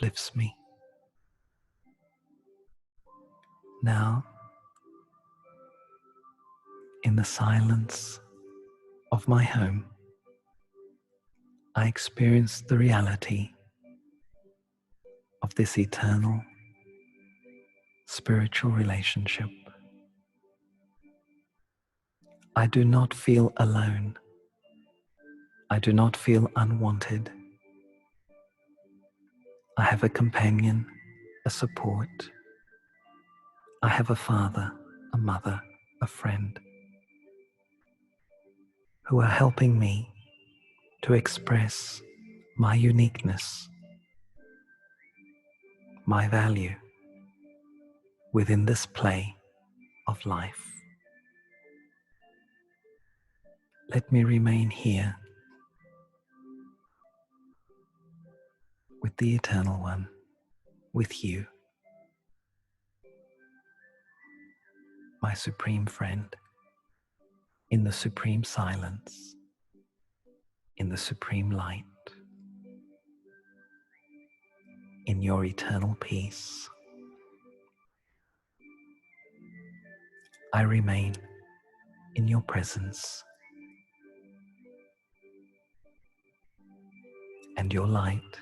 uplifts me. Now, in the silence of my home, I experience the reality of this eternal spiritual relationship. I do not feel alone. I do not feel unwanted. I have a companion, a support. I have a father, a mother, a friend who are helping me to express my uniqueness, my value within this play of life. Let me remain here with the Eternal One, with you, my supreme friend, in the supreme silence, in the supreme light, in your eternal peace. I remain in your presence and your light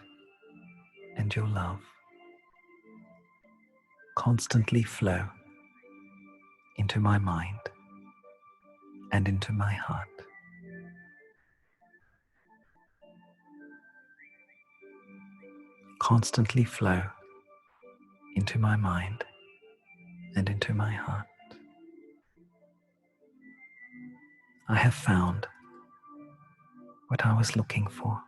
and your love constantly flow into my mind and into my heart. Constantly flow into my mind and into my heart. I have found what I was looking for.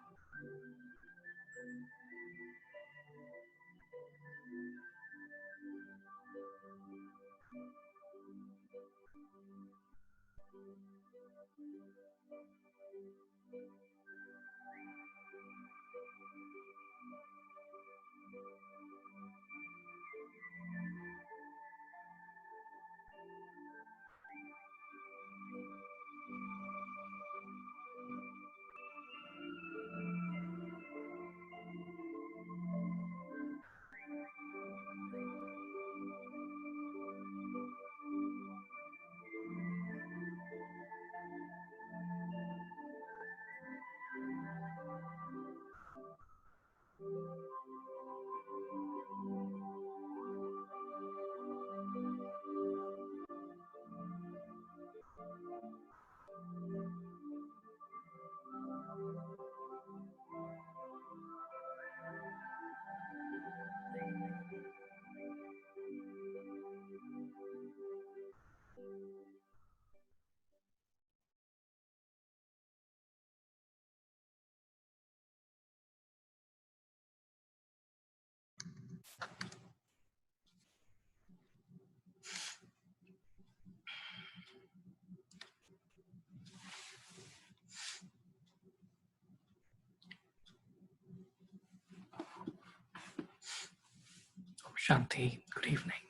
Shanti, good evening.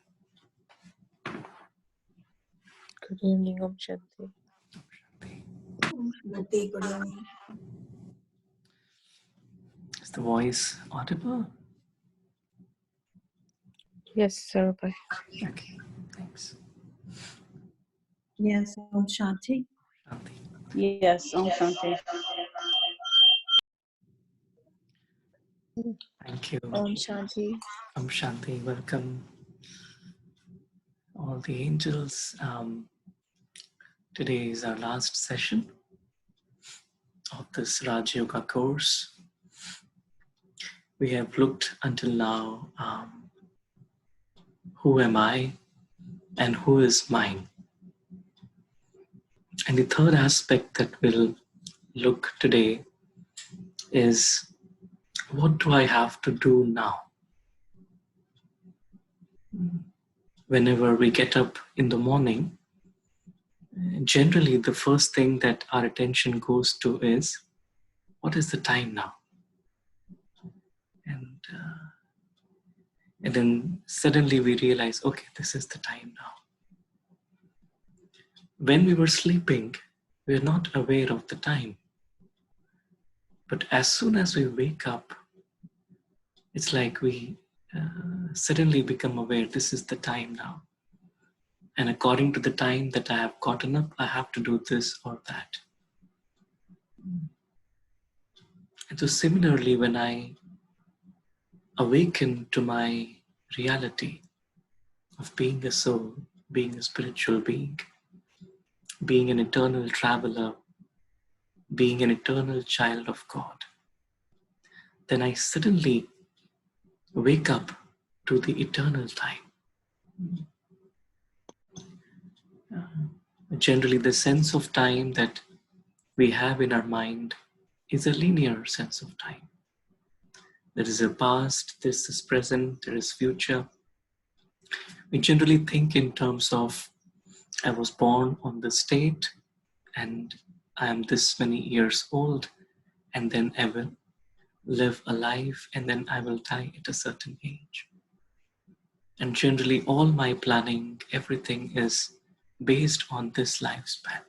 Good evening, Om Shanti. Shanti, good evening. Is the voice audible? Yes, Sarabhai. Okay, thanks. Yes, Om Shanti. Shanti. Yes, Om Shanti. Thank you. Om Shanti. Om Shanti, welcome all the angels. Today is our last session of this Raj Yoga course. We have looked until now, who am I and who is mine? And the third aspect that we'll look today is, what do I have to do now? Whenever we get up in the morning, generally the first thing that our attention goes to is, what is the time now? And then suddenly we realize, okay, this is the time now. When we were sleeping, we are not aware of the time. But as soon as we wake up, It's like we suddenly become aware this is the time now. And according to the time that I have gotten up, I have to do this or that. And so similarly, when I awaken to my reality of being a soul, being a spiritual being, being an eternal traveler, being an eternal child of God, then I suddenly wake up to the eternal time. Generally, the sense of time that we have in our mind is a linear sense of time. There is a past, there is present, there is future. We generally think in terms of, I was born on this date and I am this many years old, and then I will live a life and then I will die at a certain age. And generally all my planning, everything is based on this lifespan.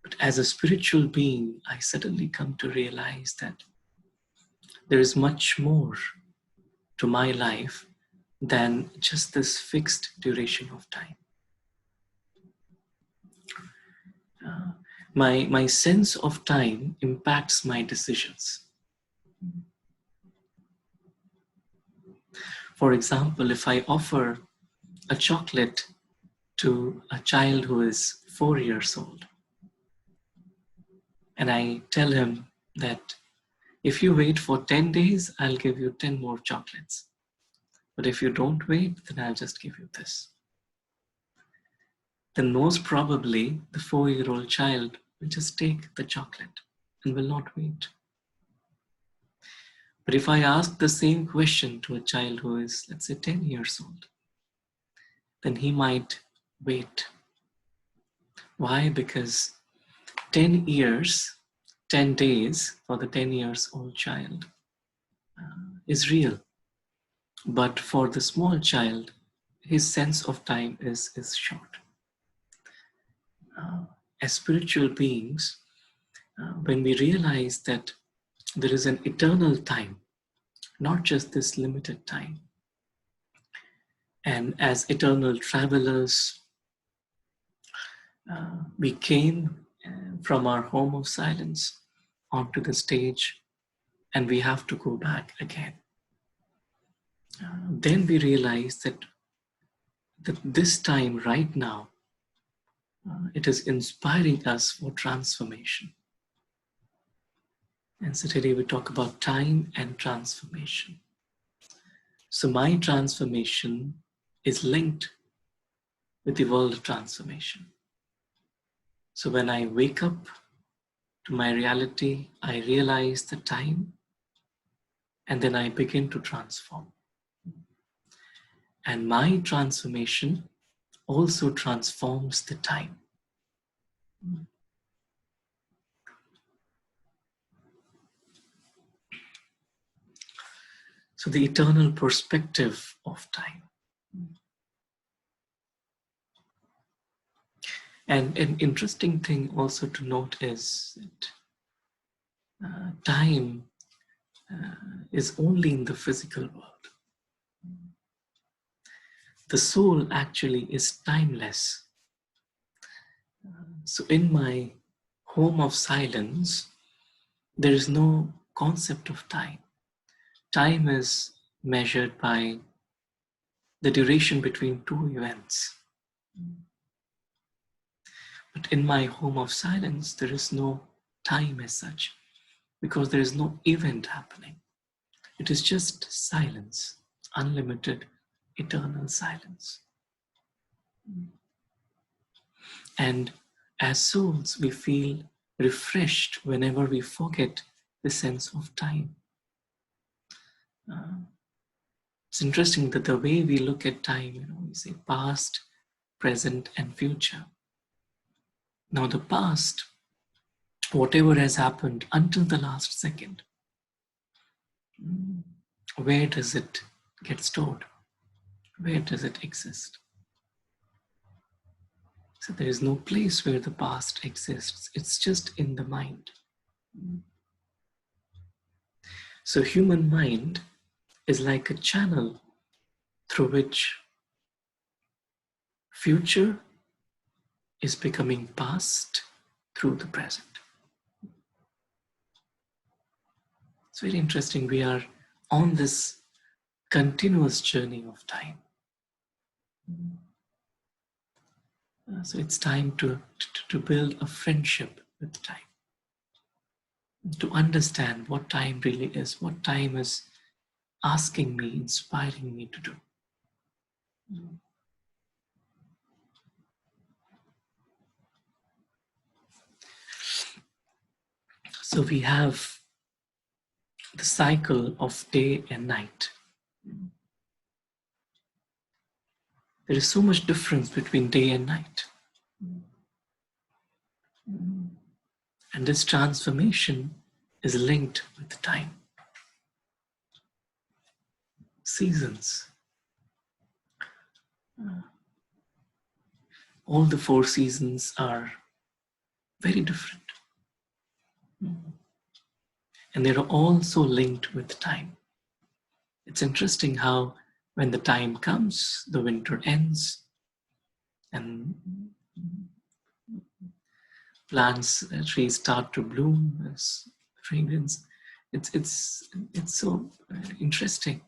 But as a spiritual being, I suddenly come to realize that there is much more to my life than just this fixed duration of time. My sense of time impacts my decisions. For example, if I offer a chocolate to a child who is 4 years old, and I tell him that if you wait for 10 days, I'll give you 10 more chocolates. But if you don't wait, then I'll just give you this. Then most probably the 4-year-old child will just take the chocolate and will not wait. But if I ask the same question to a child who is, let's say, 10 years old, then he might wait. Why? Because 10 years, 10 days for the 10 years old child is real. But for the small child, his sense of time is short. As spiritual beings, when we realize that there is an eternal time, not just this limited time, and as eternal travelers, we came from our home of silence onto the stage, and we have to go back again. Then we realize that this time right now, it is inspiring us for transformation. And so today we talk about time and transformation. So my transformation is linked with the world transformation. So when I wake up to my reality, I realize the time, and then I begin to transform. And my transformation also transforms the time. So the eternal perspective of time. And an interesting thing also to note is that time is only in the physical world. The soul actually is timeless. So in my home of silence, there is no concept of time. Time is measured by the duration between two events. But in my home of silence, there is no time as such, because there is no event happening. It is just silence, unlimited, eternal silence. And as souls, we feel refreshed whenever we forget the sense of time. It's interesting that the way we look at time, we say past, present, and future. Now the past, whatever has happened until the last second, where does it get stored? Where does it exist? So there is no place where the past exists. It's just in the mind. So human mind is like a channel through which future is becoming past through the present. It's very interesting. We are on this continuous journey of time. So it's time to build a friendship with time, to understand what time really is, what time is asking me, inspiring me to do. So we have the cycle of day and night. There is so much difference between day and night. And this transformation is linked with time. Seasons. All the 4 seasons are very different. And they are also linked with time. It's interesting how when the time comes, the winter ends, and plants, trees start to bloom as fragrance. It's so interesting.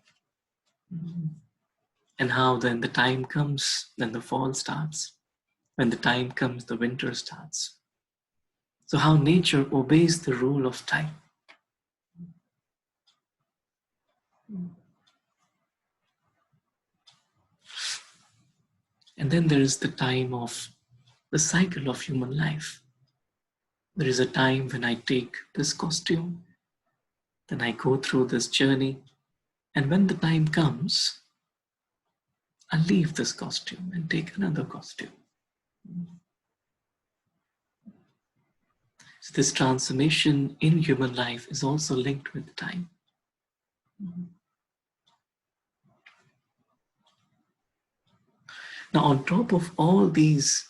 And how then the time comes, then the fall starts. When the time comes, the winter starts. So how nature obeys the rule of time. And then there is the time of the cycle of human life. There is a time when I take this costume, then I go through this journey, and when the time comes, I leave this costume and take another costume. So this transformation in human life is also linked with time. Now, on top of all these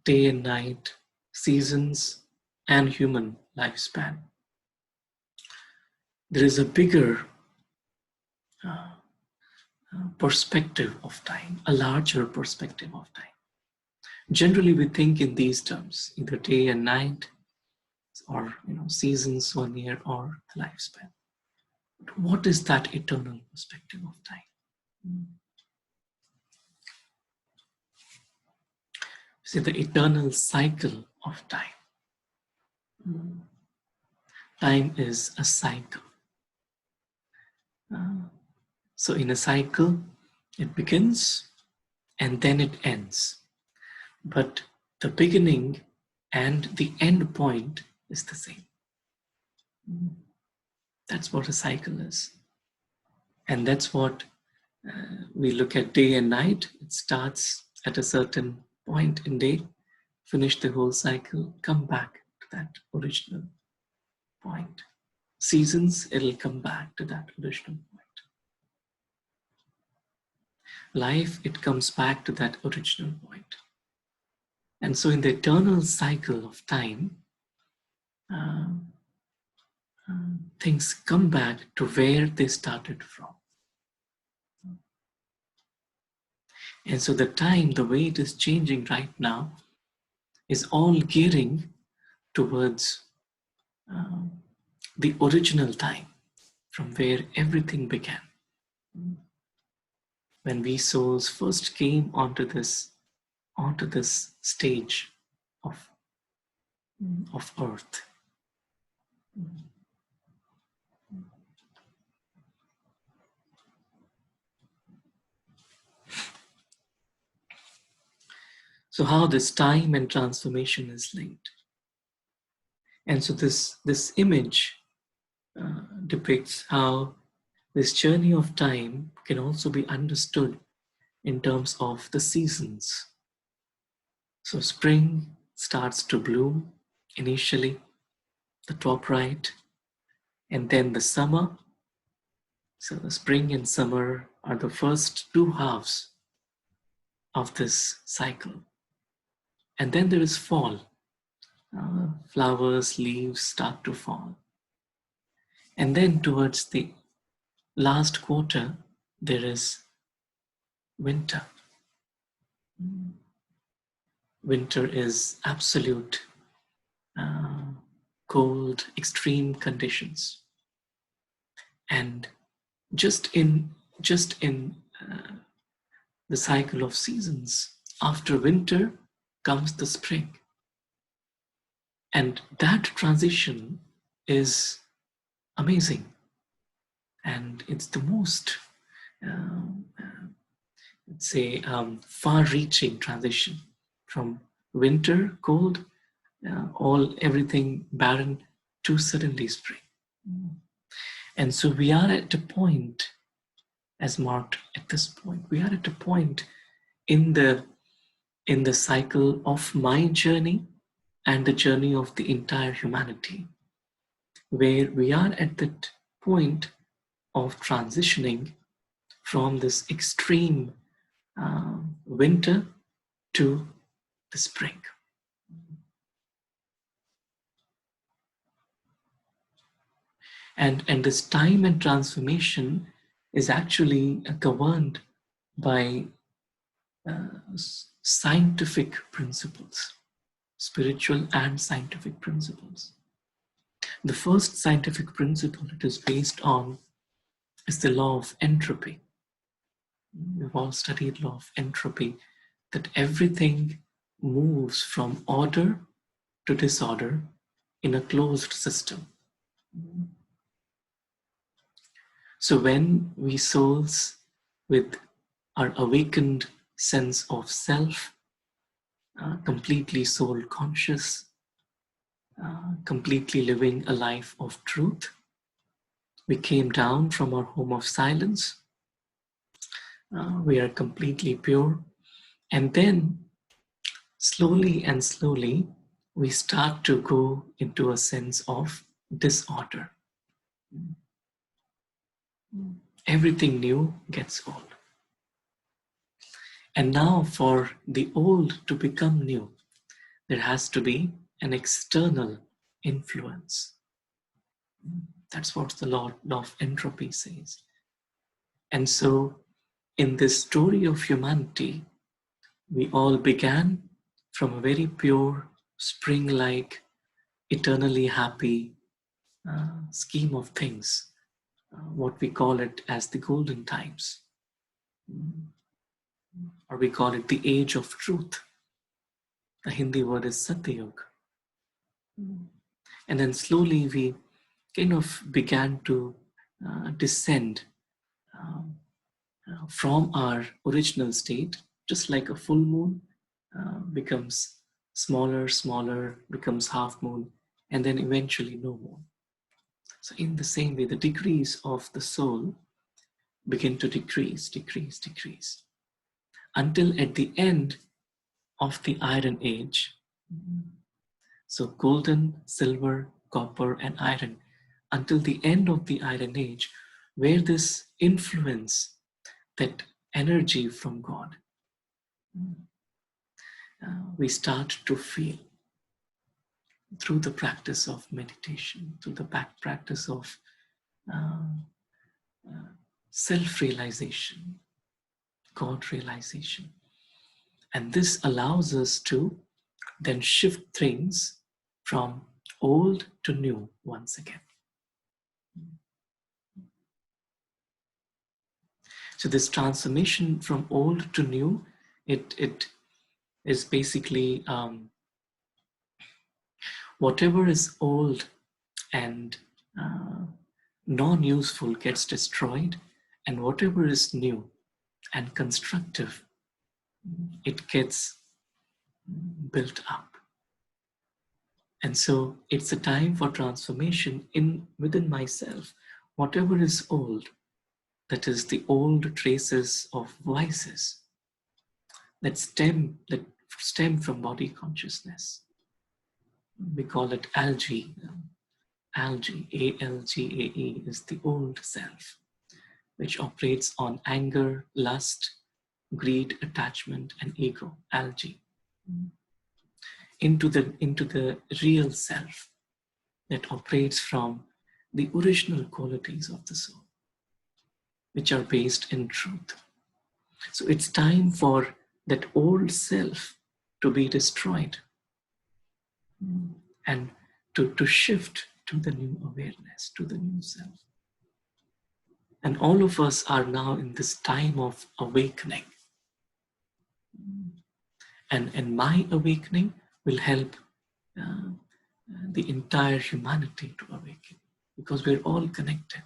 day and night, seasons, and human lifespan, there is a bigger perspective of time, a larger perspective of time. Generally, we think in these terms, either day and night, or seasons, 1 year, or the lifespan. But what is that eternal perspective of time? See, the eternal cycle of time. Time is a cycle. So in a cycle, it begins and then it ends. But the beginning and the end point is the same. That's what a cycle is. And that's what we look at day and night. It starts at a certain point in day, finish the whole cycle, come back to that original point. Seasons, it'll come back to that original point. Life, it comes back to that original point. And so in the eternal cycle of time, things come back to where they started from. And so the time, the way it is changing right now, is all gearing towards the original time, from where everything began. When we souls first came onto this stage of earth. So how this time and transformation is linked. And so this image depicts how this journey of time can also be understood in terms of the seasons. So spring starts to bloom initially, the top right, and then the summer. So the spring and summer are the first 2 halves of this cycle. And then there is fall. Flowers, leaves start to fall. And then towards the last quarter, there is winter. Winter is absolute cold, extreme conditions. And just in the cycle of seasons, after winter comes the spring. And that transition is amazing. And it's the most, let's say, far-reaching transition from winter, cold, everything barren, to suddenly spring. And so we are at a point, as marked at this point, we are at a point in the cycle of my journey and the journey of the entire humanity, where we are at that point of transitioning from this extreme winter to the spring. And this time and transformation is actually governed by scientific principles, spiritual and scientific principles. The first scientific principle it is based on is the law of entropy. We've all studied law of entropy, that everything moves from order to disorder in a closed system. So when we souls, with our awakened sense of self, completely soul conscious, completely living a life of truth, we came down from our home of silence. We are completely pure. And then slowly and slowly, we start to go into a sense of disorder. Everything new gets old. And now for the old to become new, there has to be an external influence. That's what the law of entropy says. And so in this story of humanity, we all began from a very pure, spring-like, eternally happy scheme of things, what we call it as the golden times, or we call it the age of truth. The Hindi word is Satyug. And then slowly we kind of began to descend from our original state, just like a full moon becomes smaller, becomes half moon, and then eventually no moon. So in the same way, the degrees of the soul begin to decrease, until at the end of the Iron Age. So golden, silver, copper, and iron, until the end of the Iron Age, where this influence, that energy from God, we start to feel through the practice of meditation, through the practice of self-realization, God realization. And this allows us to then shift things from old to new once again. So this transformation from old to new, it is basically whatever is old and non-useful gets destroyed, and whatever is new and constructive, it gets built up. And so it's a time for transformation within myself. Whatever is old, that is the old traces of vices that stem from body consciousness. We call it algae. Algae, A-L-G-A-E, is the old self, which operates on anger, lust, greed, attachment, and ego. Algae. Into the real self that operates from the original qualities of the soul, which are based in truth. So it's time for that old self to be destroyed and to shift to the new awareness, to the new self. And all of us are now in this time of awakening. And my awakening will help the entire humanity to awaken, because we're all connected.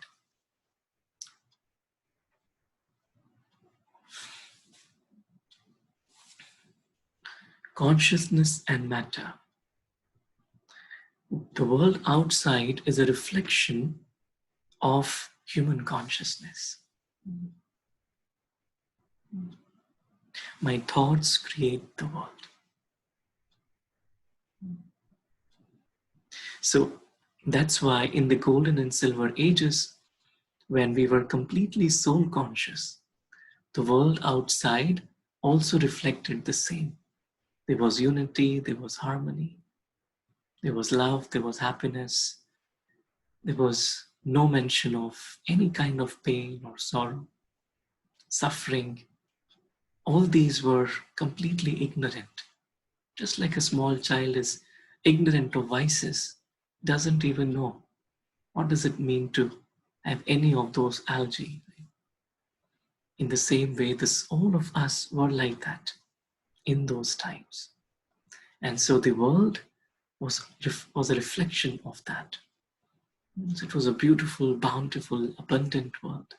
Consciousness and matter. The world outside is a reflection of human consciousness. My thoughts create the world. So that's why in the golden and silver ages, when we were completely soul conscious, the world outside also reflected the same. There was unity, there was harmony, there was love, there was happiness. There was no mention of any kind of pain or sorrow, suffering. All these were completely ignorant. Just like a small child is ignorant of vices, doesn't even know what does it mean to have any of those algae. In the same way, all of us were like that in those times. And so the world was a reflection of that. So it was a beautiful, bountiful, abundant world.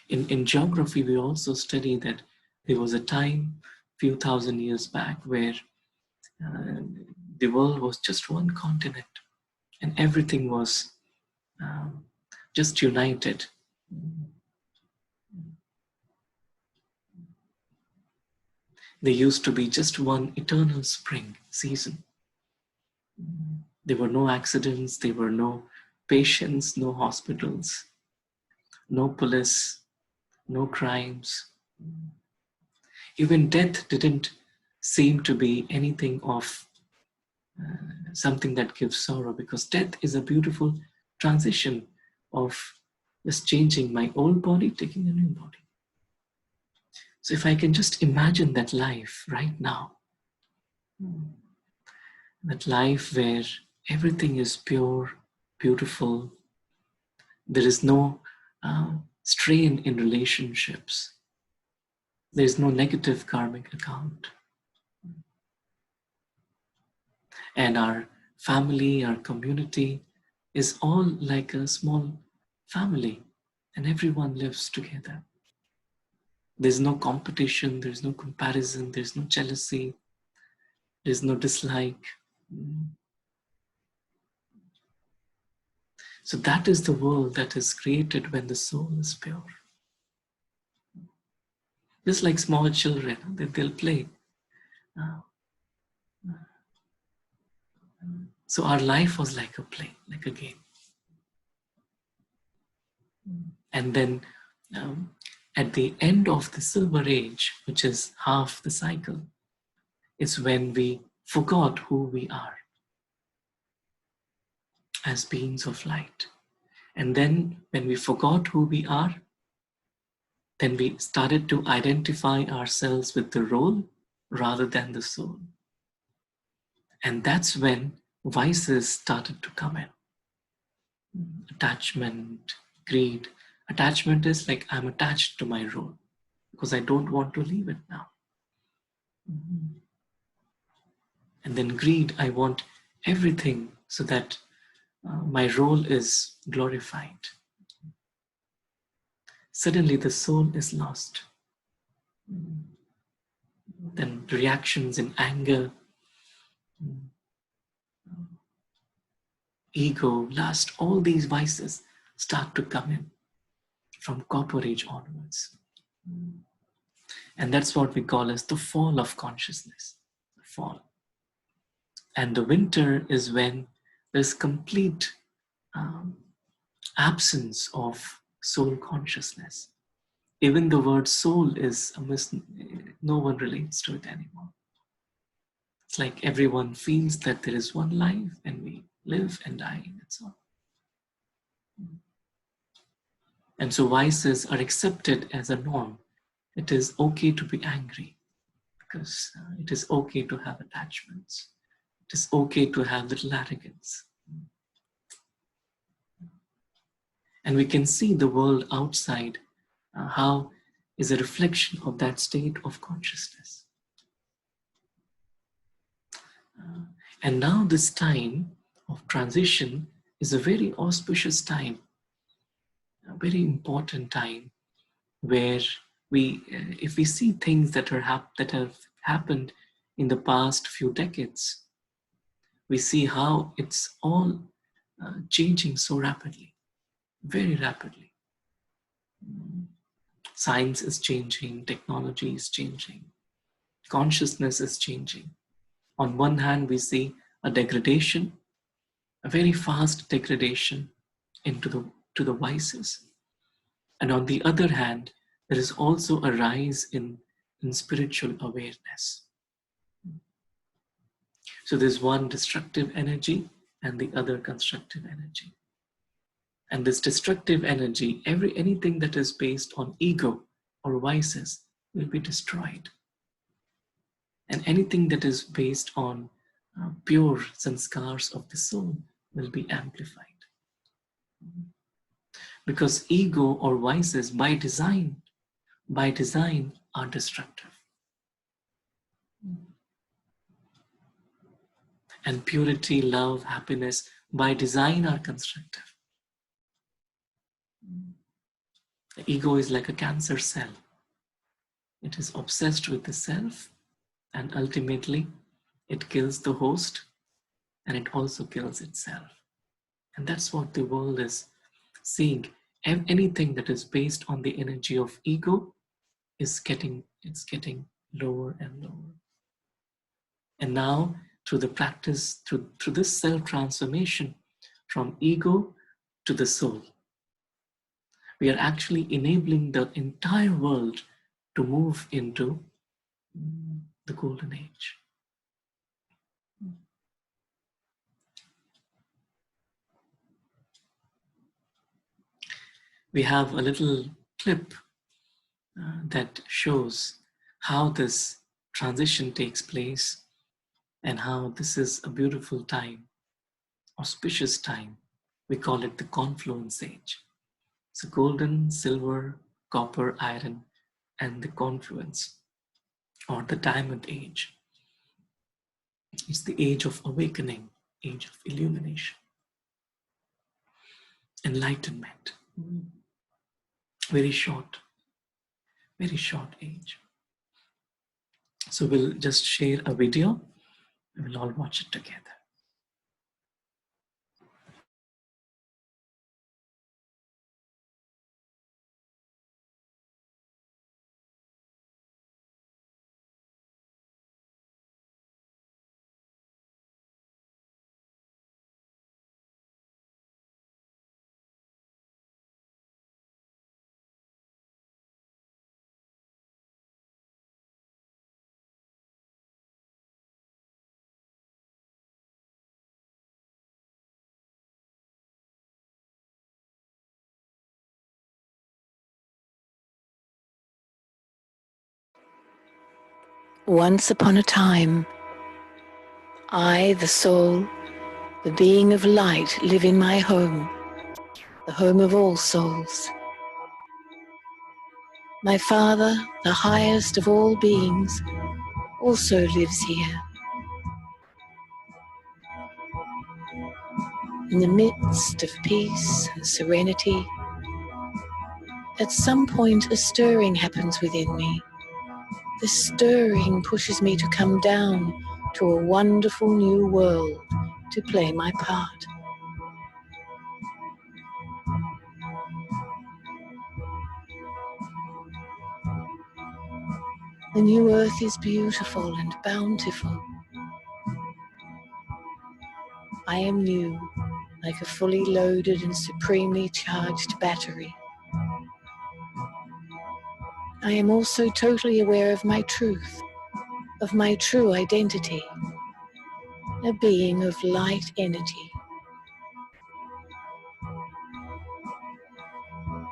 In geography, we also study that there was a time, few thousand years back, where the world was just one continent and everything was just united. There used to be just one eternal spring season. There were no accidents, there were no patients, no hospitals, no police, no crimes. Even death didn't seem to be anything of something that gives sorrow, because death is a beautiful transition of just changing my old body, taking a new body. So if I can just imagine that life right now, that life where everything is pure, beautiful, there is no strain in relationships, there is no negative karmic account. And our family, our community is all like a small family, and everyone lives together. There's no competition, there's no comparison, there's no jealousy, there's no dislike. So that is the world that is created when the soul is pure. Just like small children, they'll play. So our life was like a play, like a game. And then at the end of the silver age, which is half the cycle, is when we forgot who we are as beings of light. And then when we forgot who we are, then we started to identify ourselves with the role rather than the soul. And that's when vices started to come in. Attachment, greed. Attachment is like I'm attached to my role because I don't want to leave it now. And then greed, I want everything so that my role is glorified. Suddenly the soul is lost. Then reactions in anger, ego, lust, all these vices start to come in from copper age onwards. And that's what we call as the fall of consciousness, the fall. And the winter is when there's complete absence of soul consciousness. Even the word soul is no one relates to it anymore. It's like everyone feels that there is one life and we live and die, that's all. And so vices are accepted as a norm. It is okay to be angry because it is okay to have attachments. It is okay to have little arrogance. And we can see the world outside, how is a reflection of that state of consciousness. And now this time of transition is a very auspicious time, a very important time, where we, if we see things that have happened in the past few decades, we see how it's all changing so rapidly, very rapidly. Science is changing, technology is changing, consciousness is changing. On one hand, we see a degradation, a very fast degradation to the vices. And on the other hand, there is also a rise in spiritual awareness. So there's one destructive energy and the other constructive energy. And this destructive energy, anything that is based on ego or vices will be destroyed. And anything that is based on pure sanskars of the soul will be amplified. Because ego or vices by design are destructive. And purity, love, happiness by design are constructive. The ego is like a cancer cell. It is obsessed with the self, and ultimately it kills the host, and it also kills itself. And that's what the world is seeing. Anything that is based on the energy of ego is getting lower and lower. And now, through the practice, through this self-transformation from ego to the soul, we are actually enabling the entire world to move into the golden age. We have a little clip that shows how this transition takes place and how this is a beautiful time, auspicious time. We call it the confluence age. So golden, silver, copper, iron, and the confluence, or the diamond age. It's the age of awakening, age of illumination, enlightenment. Very short age. So we'll just share a video and we'll all watch it together. Once upon a time, I, the soul, the being of light, live in my home, the home of all souls. My Father, the highest of all beings, also lives here. In the midst of peace and serenity, at some point a stirring happens within me. The stirring pushes me to come down to a wonderful new world to play my part. The new earth is beautiful and bountiful. I am new, like a fully loaded and supremely charged battery. I am also totally aware of my truth, of my true identity, a being of light energy,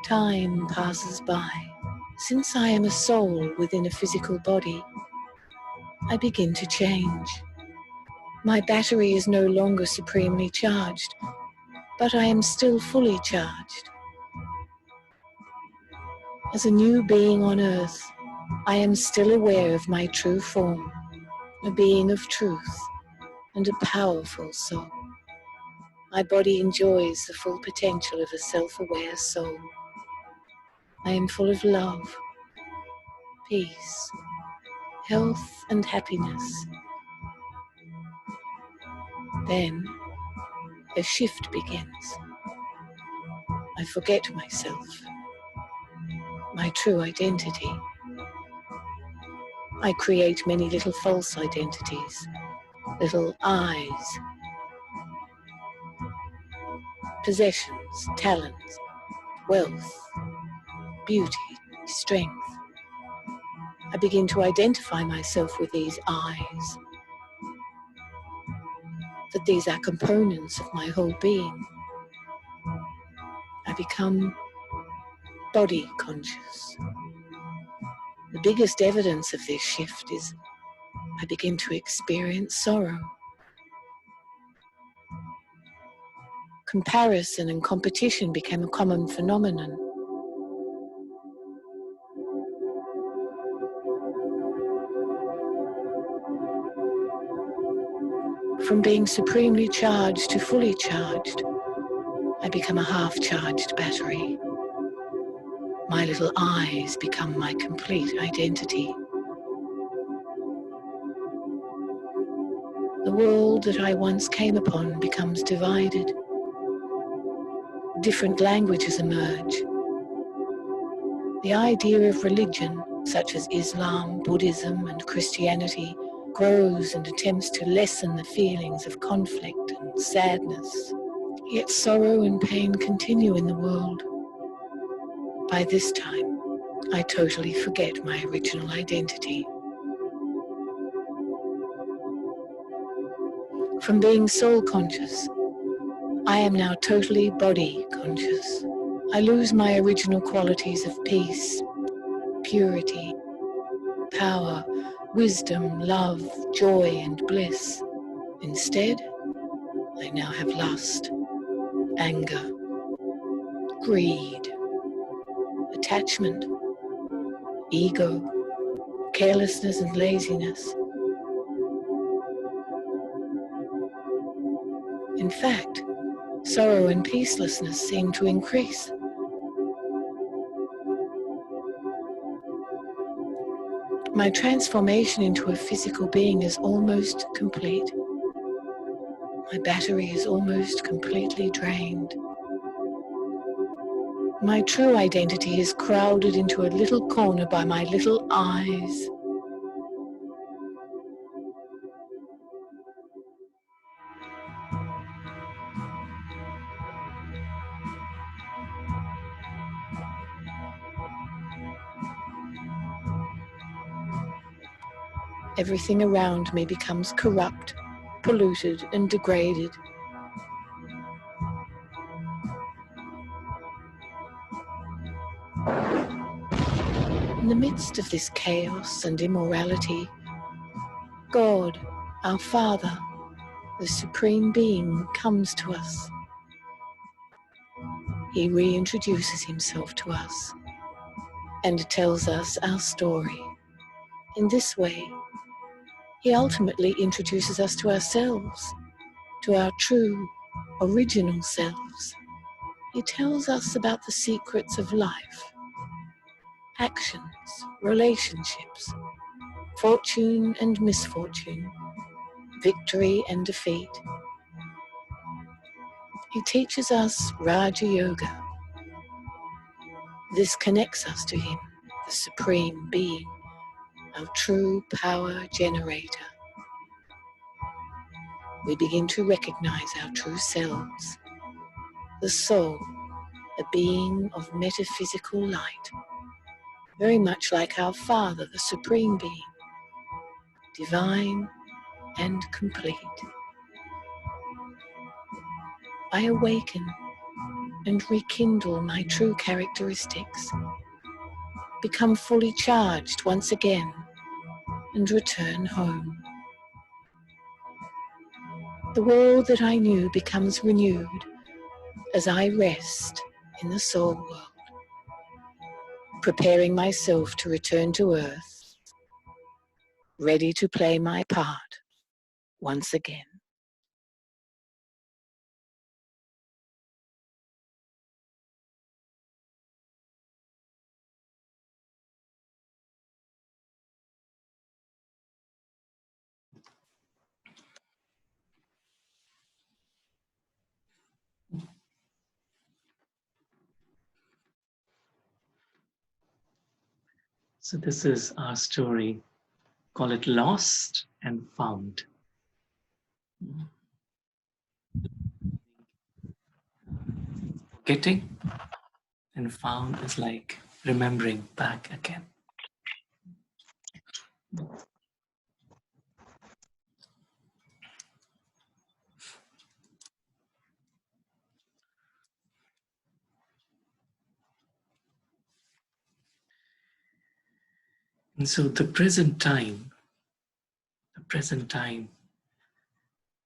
Time passes by. Since I am a soul within a physical body, I begin to change. My battery is no longer supremely charged, but I am still fully charged. As a new being on earth, I am still aware of my true form, a being of truth and a powerful soul. My body enjoys the full potential of a self-aware soul. I am full of love, peace, health and happiness. Then a shift begins. I forget myself, my true identity. I create many little false identities, little I's, possessions, talents, wealth, beauty, strength. I begin to identify myself with these I's, that these are components of my whole being. I become body conscious. The biggest evidence of this shift is I begin to experience sorrow. Comparison and competition became a common phenomenon. From being supremely charged to fully charged, I become a half-charged battery. My little I's become my complete identity. The world that I once came upon becomes divided. Different languages emerge. The idea of religion, such as Islam, Buddhism, and Christianity, grows and attempts to lessen the feelings of conflict and sadness. Yet sorrow and pain continue in the world. By this time, I totally forget my original identity. From being soul conscious, I am now totally body conscious. I lose my original qualities of peace, purity, power, wisdom, love, joy, and bliss. Instead, I now have lust, anger, greed, attachment, ego, carelessness, and laziness. In fact, sorrow and peacelessness seem to increase. My transformation into a physical being is almost complete. My battery is almost completely drained. My true identity is crowded into a little corner by my little I's. Everything around me becomes corrupt, polluted, and degraded. In the midst of this chaos and immorality, God, our Father, the Supreme Being, comes to us. He reintroduces himself to us and tells us our story. In this way, he ultimately introduces us to ourselves, to our true, original selves. He tells us about the secrets of life, actions, relationships, fortune and misfortune, victory and defeat. He teaches us Raja Yoga. This connects us to him, the Supreme Being, our true power generator. We begin to recognize our true selves, the soul, a being of metaphysical light, very much like our Father, the Supreme Being, divine and complete. I awaken and rekindle my true characteristics, become fully charged once again, and return home. The world that I knew becomes renewed as I rest in the soul world, preparing myself to return to earth, ready to play my part once again. So this is our story. Call it Lost and Found. Getting and found is like remembering back again. And so the present time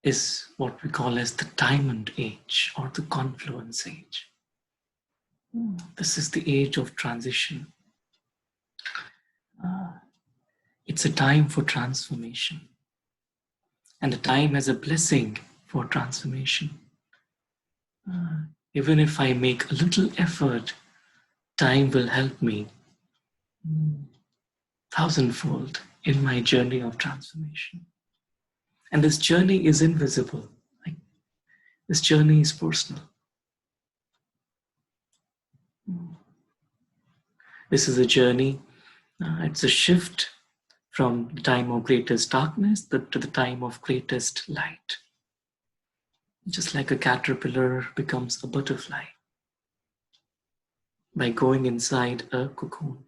is what we call as the diamond age or the confluence age. This is the age of transition. It's a time for transformation, and a time as a blessing for transformation. Even if I make a little effort, time will help me thousandfold in my journey of transformation. And this journey is invisible. Like, this journey is personal. This is a journey, it's a shift from the time of greatest darkness to the time of greatest light. Just like a caterpillar becomes a butterfly by going inside a cocoon.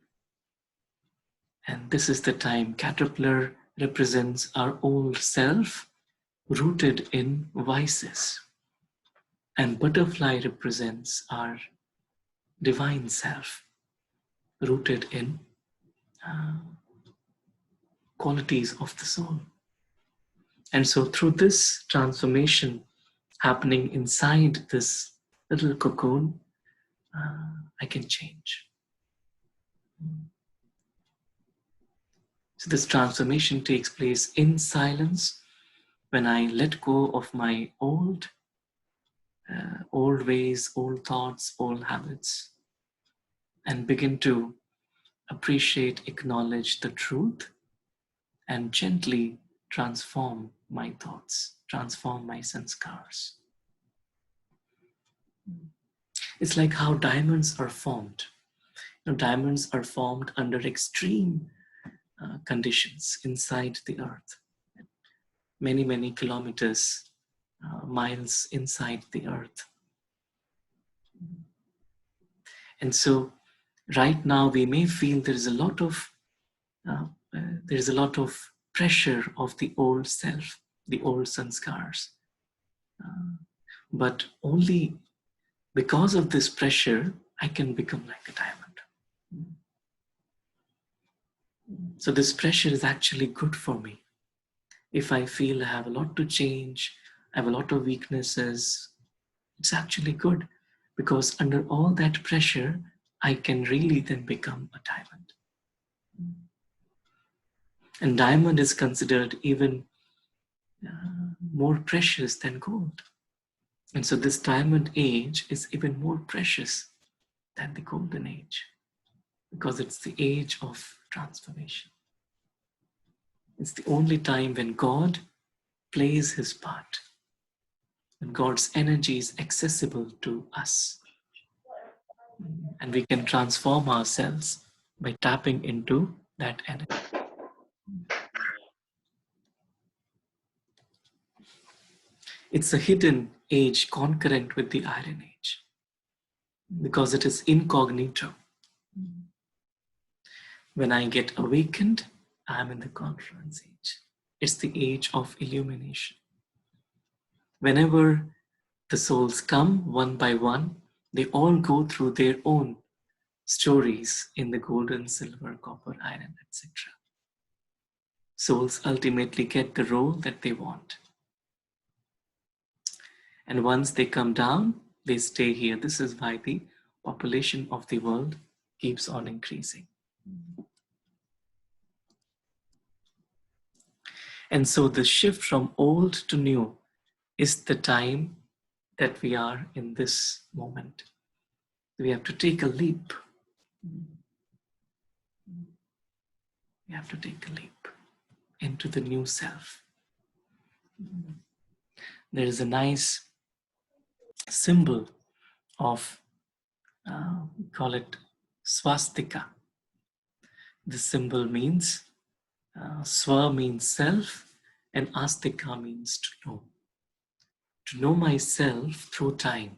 And this is the time caterpillar represents our old self rooted in vices. And butterfly represents our divine self rooted in qualities of the soul. And so through this transformation happening inside this little cocoon, I can change. So this transformation takes place in silence when I let go of my old ways, old thoughts, old habits, and begin to appreciate, acknowledge the truth, and gently transform my thoughts, transform my sanskars. It's like how diamonds are formed. Diamonds are formed under extreme conditions inside the earth. Many, many kilometers, miles inside the earth. And so right now we may feel there is a lot of pressure of the old self, the old sanskars. But only because of this pressure, I can become like a diamond. So this pressure is actually good for me. If I feel I have a lot to change, I have a lot of weaknesses, it's actually good, because under all that pressure, I can really then become a diamond. And diamond is considered even more precious than gold. And so this diamond age is even more precious than the golden age, because it's the age of transformation. It's the only time when God plays his part, when God's energy is accessible to us. And we can transform ourselves by tapping into that energy. It's a hidden age concurrent with the iron age, because it is incognito. When I get awakened, I'm in the confluence age. It's the age of illumination. Whenever the souls come one by one, They all go through their own stories in the golden, silver, copper, iron, etc. Souls ultimately get the role that they want. And once they come down, they stay here. This is why the population of the world keeps on increasing. And so the shift from old to new is the time that we are in this moment. We have to take a leap. We have to take a leap into the new self. There is a nice symbol of, we call it swastika. This symbol means, swa means self, and astika means to know. To know myself through time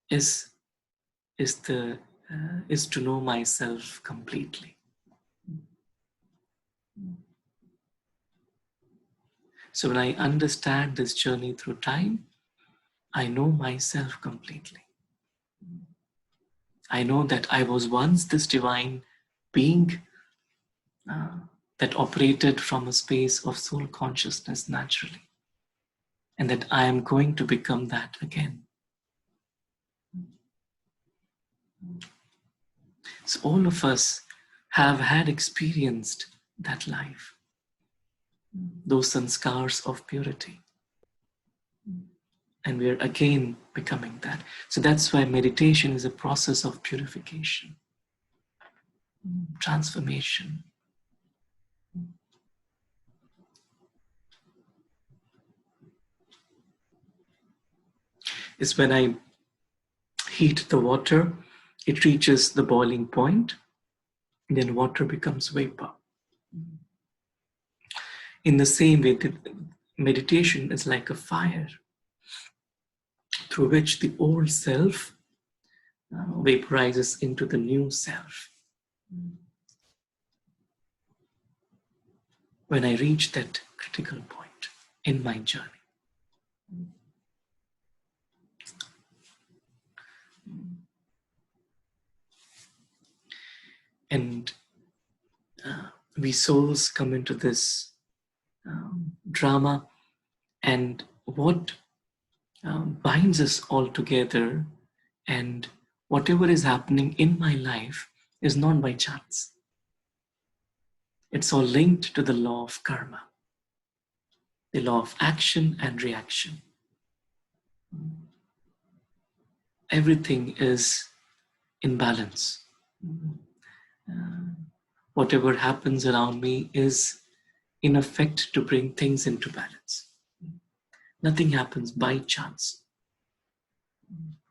is to know myself completely. So when I understand this journey through time, I know myself completely. I know that I was once this divine being that operated from a space of soul consciousness naturally, and that I am going to become that again. So all of us have had experienced that life, those sanskars of purity. And we are again becoming that. So that's why meditation is a process of purification, transformation. It's when I heat the water, it reaches the boiling point, and then water becomes vapor. In the same way, meditation is like a fire through which the old self vaporizes into the new self. When I reach that critical point in my journey. And we souls come into this drama, and what binds us all together, and whatever is happening in my life is not by chance. It's all linked to the law of karma, the law of action and reaction. Everything is in balance. Whatever happens around me is in effect to bring things into balance. Nothing happens by chance.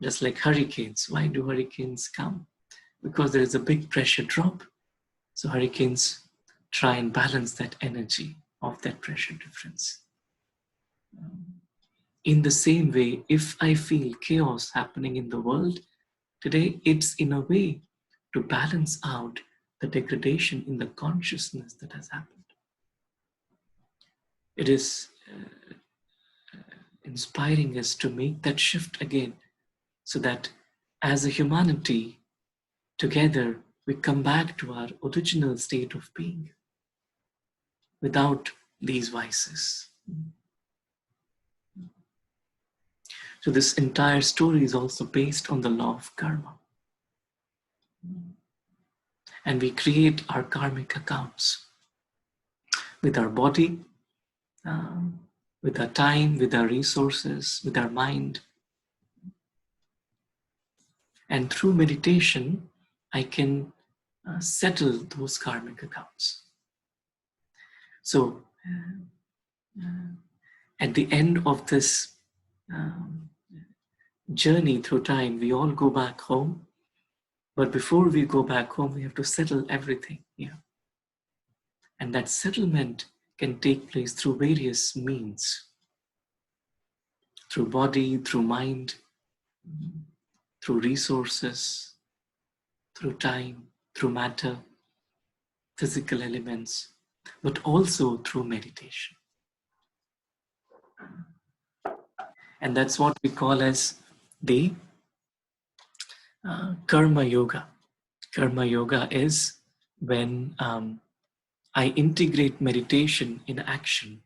Just like hurricanes. Why do hurricanes come? Because there is a big pressure drop. So hurricanes try and balance that energy of that pressure difference. In the same way, if I feel chaos happening in the world today, it's in a way to balance out the degradation in the consciousness that has happened. It is inspiring us to make that shift again, so that as a humanity, together we come back to our original state of being without these vices. So this entire story is also based on the law of karma. And we create our karmic accounts with our body, with our time, with our resources, with our mind. And through meditation, I can settle those karmic accounts. So at the end of this journey through time, we all go back home. But before we go back home, we have to settle everything here. And that settlement can take place through various means. Through body, through mind, through resources, through time, through matter, physical elements, but also through meditation. And that's what we call as the Karma yoga. Karma yoga is when I integrate meditation in action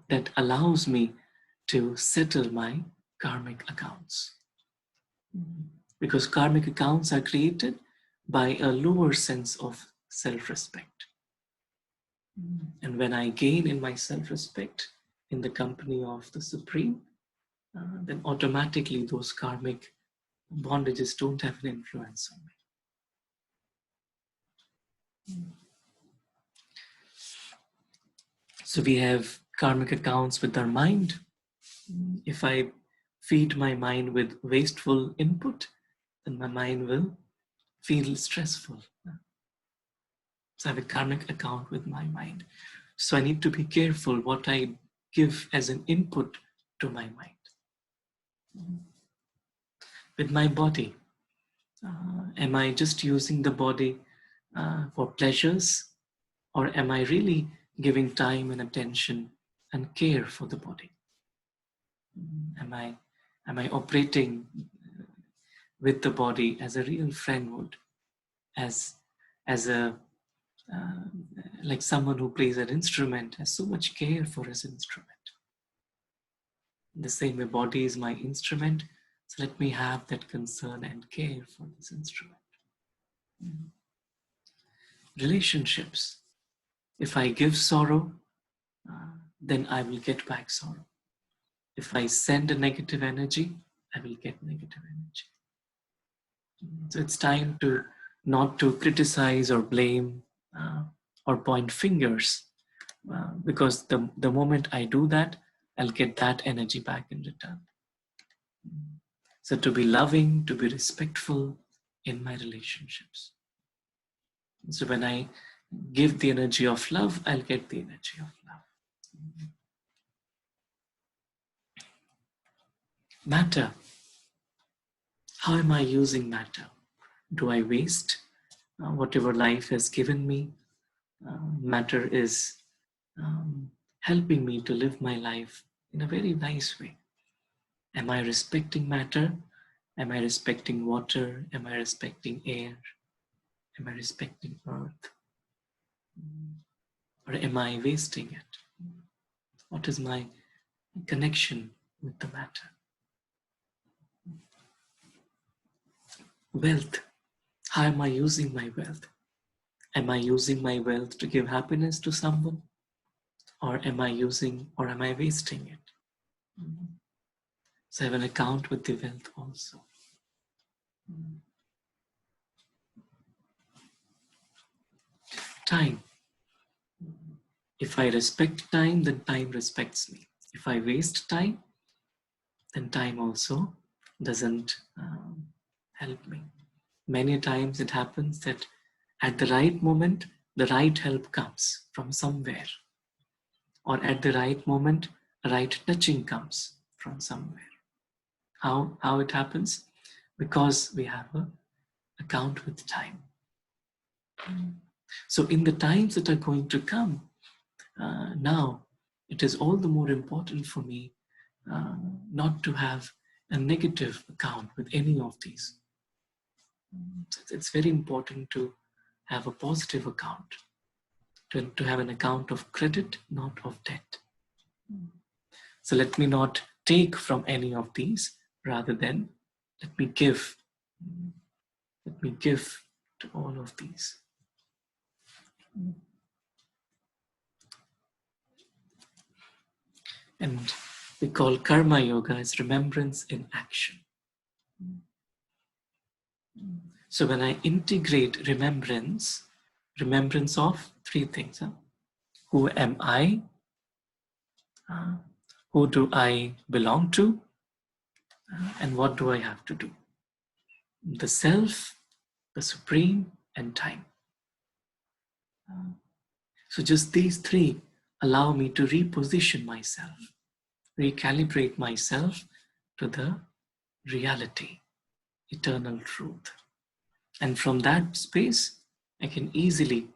that allows me to settle my karmic accounts. Because karmic accounts are created by a lower sense of self-respect. And when I gain in my self-respect in the company of the Supreme, then automatically those karmic bondages don't have an influence on me. So we have karmic accounts with our mind. If I feed my mind with wasteful input, then my mind will feel stressful. So I have a karmic account with my mind. So I need to be careful what I give as an input to my mind. With my body, am I just using the body for pleasures, or am I really giving time and attention and care for the body? Am I operating with the body as a real friend would, as a like someone who plays an instrument has so much care for his instrument. The same way, body is my instrument, so let me have that concern and care for this instrument. Relationships. If I give sorrow, then I will get back sorrow. If I send a negative energy, I will get negative energy. So it's time to not to criticize or blame or point fingers, because the moment I do that, I'll get that energy back in return. So to be loving, to be respectful in my relationships. So when I give the energy of love, I'll get the energy of love. Matter. How am I using matter? Do I waste whatever life has given me? Matter is helping me to live my life in a very nice way. Am I respecting matter? Am I respecting water? Am I respecting air? Am I respecting earth? Or am I wasting it? What is my connection with the matter? Wealth. How am I using my wealth? Am I using my wealth to give happiness to someone? Or am I wasting it? So I have an account with the wealth also. Time. If I respect time, then time respects me. If I waste time, then time also doesn't help me. Many times it happens that at the right moment, the right help comes from somewhere. Or at the right moment, a right touching comes from somewhere. How it happens? Because we have an account with time. So in the times that are going to come, now, it is all the more important for me not to have a negative account with any of these. It's very important to have a positive account, to have an account of credit, not of debt. So let me not take from any of these, rather than let me give. Let me give to all of these. And we call karma yoga as remembrance in action. So when I integrate remembrance of three things. Who am I? Who do I belong to? And what do I have to do? The self, the supreme, and time. So just these three allow me to reposition myself, recalibrate myself to the reality, eternal truth. And from that space, I can easily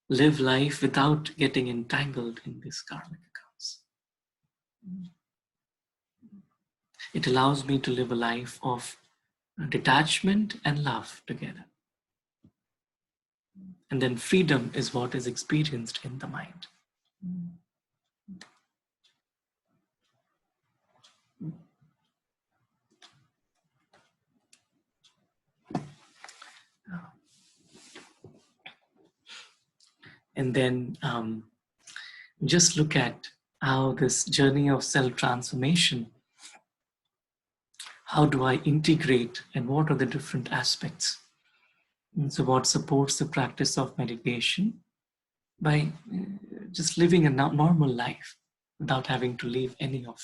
live life without getting entangled in these karmic accounts. It allows me to live a life of detachment and love together. And then freedom is what is experienced in the mind. And then just look at how this journey of self-transformation, how do I integrate and what are the different aspects? And so what supports the practice of meditation? By just living a normal life without having to leave any of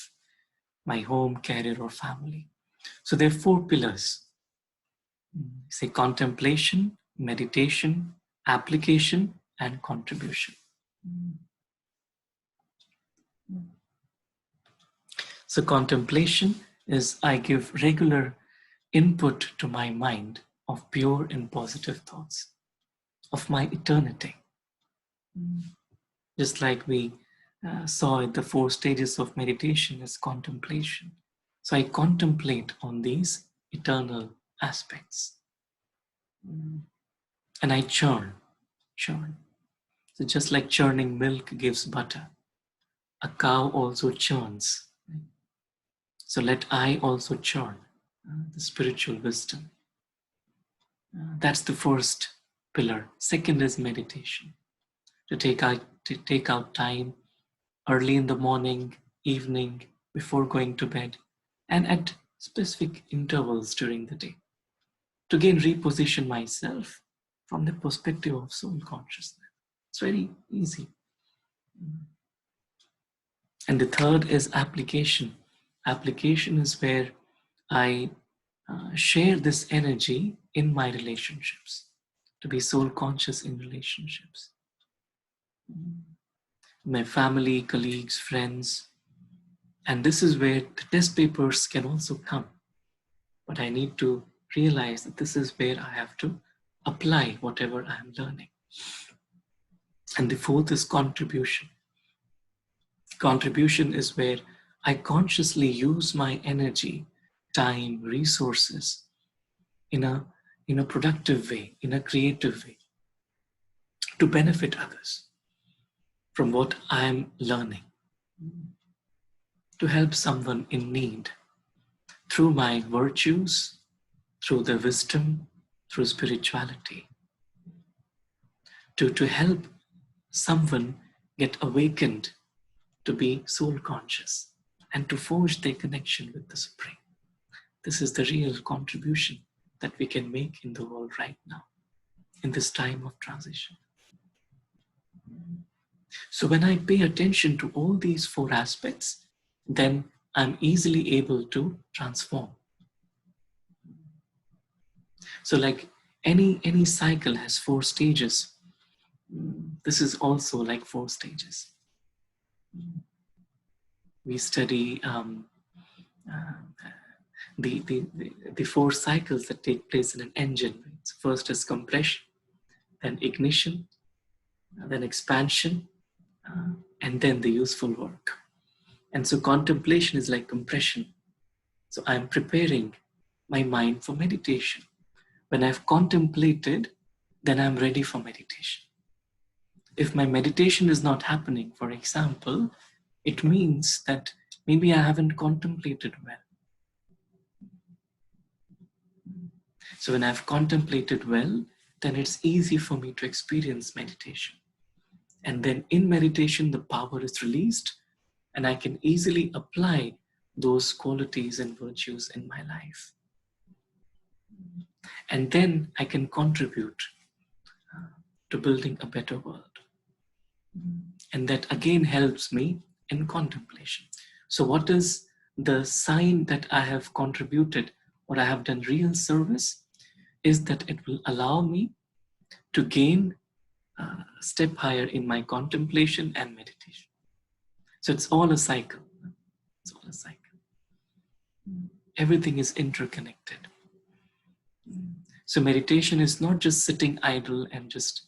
my home, career, or family. So there are 4 pillars. Say contemplation, meditation, application, and contribution. So contemplation is I give regular input to my mind of pure and positive thoughts of my eternity. Just like we saw in the 4 stages of meditation is contemplation. So I contemplate on these eternal aspects. And I churn. So just like churning milk gives butter, a cow also churns. So let I also churn the spiritual wisdom. That's the first pillar. Second is meditation. To take out time early in the morning, evening, before going to bed, and at specific intervals during the day. To again reposition myself from the perspective of soul consciousness. It's very easy. And the third is application. Application is where I share this energy in my relationships, to be soul conscious in relationships. My family, colleagues, friends. And this is where the test papers can also come. But I need to realize that this is where I have to apply whatever I am learning. And the fourth is contribution. Contribution is where I consciously use my energy, time, resources in a productive way, in a creative way, to benefit others from what I am learning, to help someone in need through my virtues, through the wisdom, through spirituality, to help someone get awakened to be soul conscious and to forge their connection with the Supreme. This is the real contribution that we can make in the world right now, in this time of transition. So when I pay attention to all these 4 aspects, then I'm easily able to transform. So like any cycle has 4 stages. This is also like 4 stages. We study the 4 cycles that take place in an engine. So first is compression, then ignition, then expansion, and then the useful work. And so contemplation is like compression. So I'm preparing my mind for meditation. When I've contemplated, then I'm ready for meditation. If my meditation is not happening, for example, it means that maybe I haven't contemplated well. So when I've contemplated well, then it's easy for me to experience meditation. And then in meditation, the power is released, and I can easily apply those qualities and virtues in my life. And then I can contribute to building a better world. And that again helps me in contemplation. So what is the sign that I have contributed or I have done real service is that it will allow me to gain a step higher in my contemplation and meditation. So it's all a cycle. It's all a cycle. Everything is interconnected. So meditation is not just sitting idle and just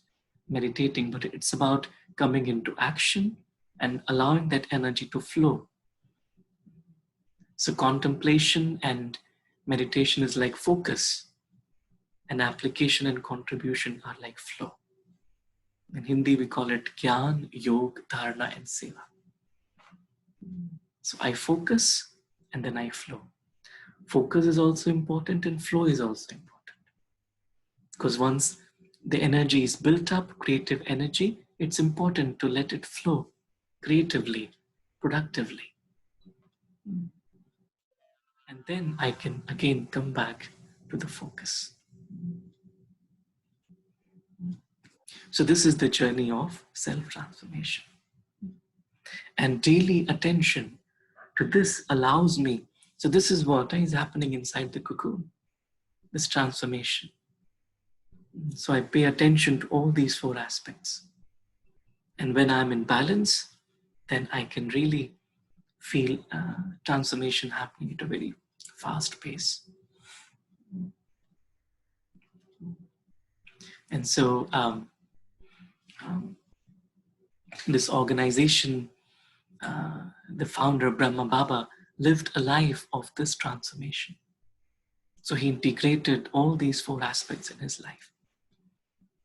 meditating, but it's about coming into action and allowing that energy to flow. So contemplation and meditation is like focus, and application and contribution are like flow. In Hindi, we call it Gyan, Yog, Dharana, and Seva. So I focus and then I flow. Focus is also important and flow is also important. Because once the energy is built up, creative energy, it's important to let it flow creatively, productively. And then I can again come back to the focus. So this is the journey of self-transformation. And daily attention to this allows me, so this is what is happening inside the cocoon, this transformation. So I pay attention to all these 4 aspects. And when I'm in balance, then I can really feel transformation happening at a very fast pace. And so this organization, the founder, Brahma Baba, lived a life of this transformation. So he integrated all these 4 aspects in his life.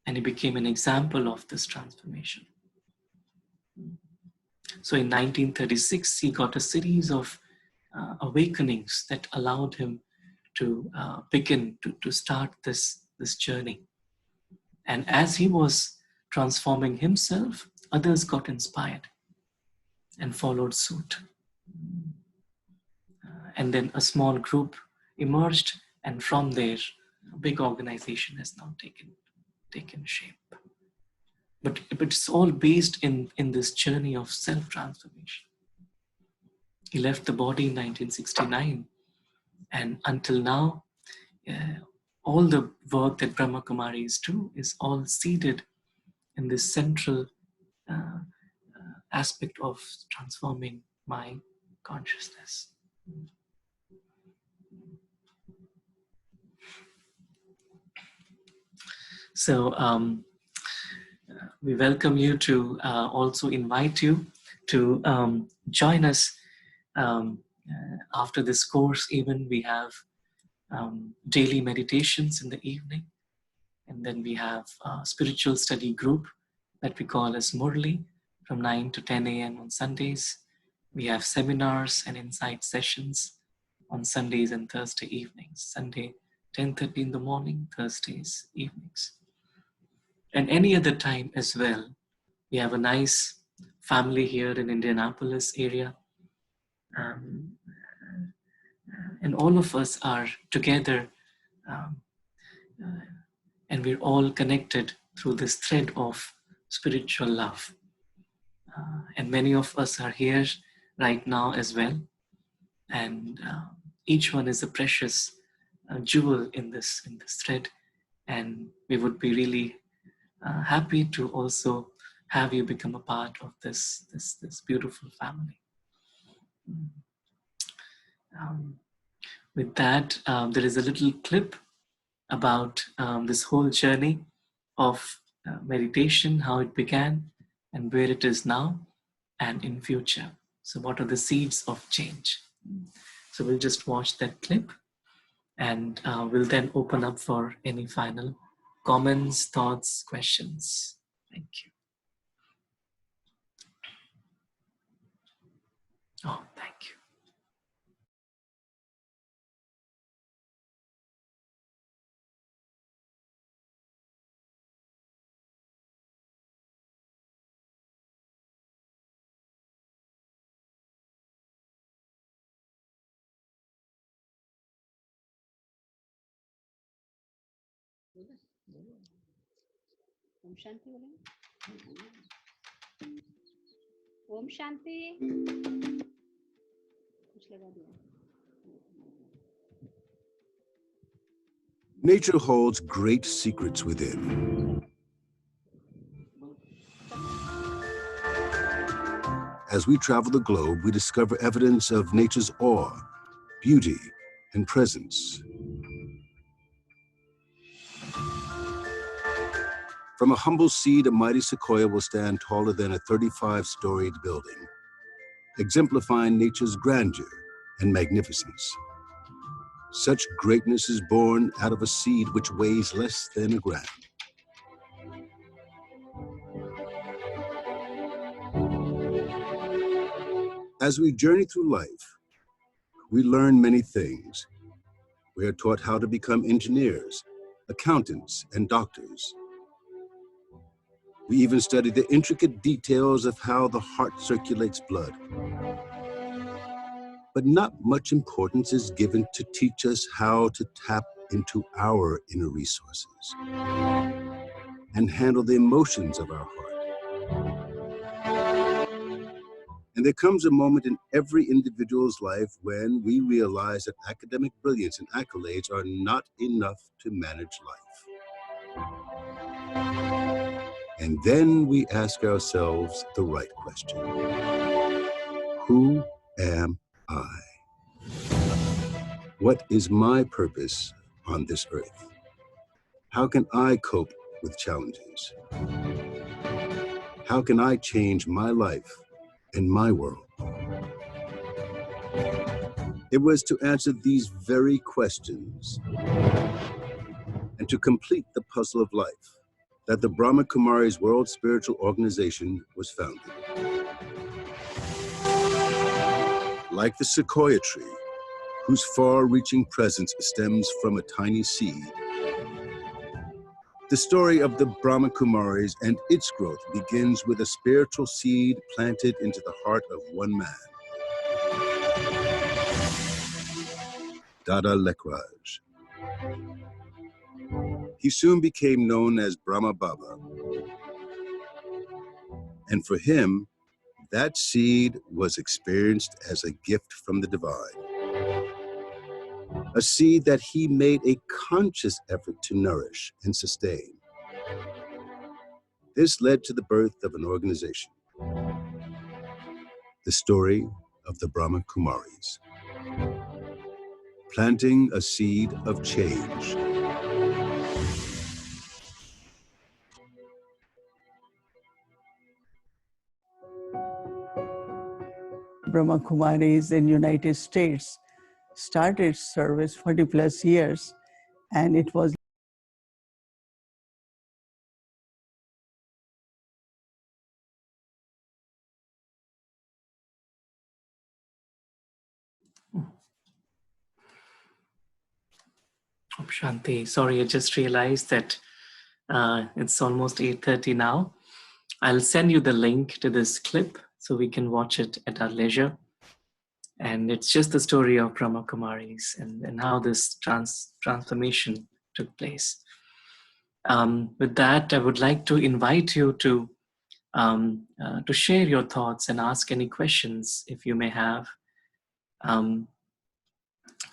And he became an example of this transformation. So in 1936, he got a series of awakenings that allowed him to begin to start this journey. And as he was transforming himself, others got inspired and followed suit. And then a small group emerged, and from there, a big organization has now taken shape. But it's all based in this journey of self-transformation. He left the body in 1969, and until now, all the work that Brahma Kumaris do is all seeded in this central aspect of transforming my consciousness. So we welcome you to also invite you to join us after this course. Even we have daily meditations in the evening, and then we have a spiritual study group that we call as Murli from 9 to 10 a.m. on Sundays. We have seminars and insight sessions on Sundays and Thursday evenings. Sunday 10:30 in the morning, Thursdays evenings. And any other time as well. We have a nice family here in Indianapolis area. And all of us are together, and we're all connected through this thread of spiritual love. And many of us are here right now as well. And each one is a precious jewel in this thread. And we would be really happy to also have you become a part of this beautiful family. With that, there is a little clip about this whole journey of meditation, how it began and where it is now and in future. So what are the seeds of change? So we'll just watch that clip, and we'll then open up for any final comments, thoughts, questions. Thank you. Oh, thank you. Om Shanti बोलेंगे। ओम शांति कुछ लगा दिया। Nature holds great secrets within. As we travel the globe, we discover evidence of nature's awe, beauty, and presence. From a humble seed, a mighty sequoia will stand taller than a 35-storied building, exemplifying nature's grandeur and magnificence. Such greatness is born out of a seed which weighs less than a gram. As we journey through life, we learn many things. We are taught how to become engineers, accountants, and doctors. We even study the intricate details of how the heart circulates blood. But not much importance is given to teach us how to tap into our inner resources and handle the emotions of our heart. And there comes a moment in every individual's life when we realize that academic brilliance and accolades are not enough to manage life. And then we ask ourselves the right question. Who am I? What is my purpose on this earth? How can I cope with challenges? How can I change my life and my world? It was to answer these very questions and to complete the puzzle of life that the Brahma Kumaris World Spiritual Organization was founded. Like the sequoia tree, whose far-reaching presence stems from a tiny seed, the story of the Brahma Kumaris and its growth begins with a spiritual seed planted into the heart of one man, Dada Lekraj. He soon became known as Brahma Baba. And for him, that seed was experienced as a gift from the divine. A seed that he made a conscious effort to nourish and sustain. This led to the birth of an organization, the story of the Brahma Kumaris, planting a seed of change. Brahma Kumaris in United States started service 40 plus years, and it was Om Shanti. Sorry, I just realized that it's almost 8:30 now. I'll send you the link to this clip so we can watch it at our leisure. And it's just the story of Brahma Kumaris and how this transformation took place. With that, I would like to invite you to share your thoughts and ask any questions if you may have.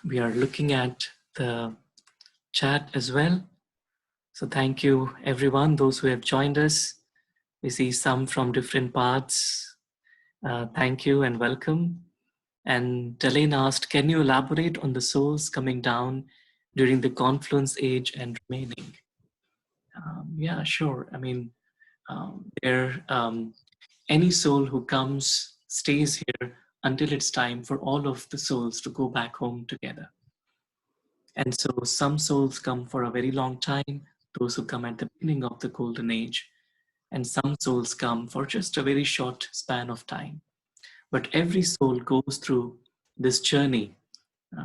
We are looking at the chat as well. So thank you, everyone, those who have joined us. We see some from different parts. Thank you and welcome. And Delane asked, can you elaborate on the souls coming down during the confluence age and remaining? Yeah, sure. I mean, any soul who comes stays here until it's time for all of the souls to go back home together. And so some souls come for a very long time, those who come at the beginning of the golden age, and some souls come for just a very short span of time. But every soul goes through this journey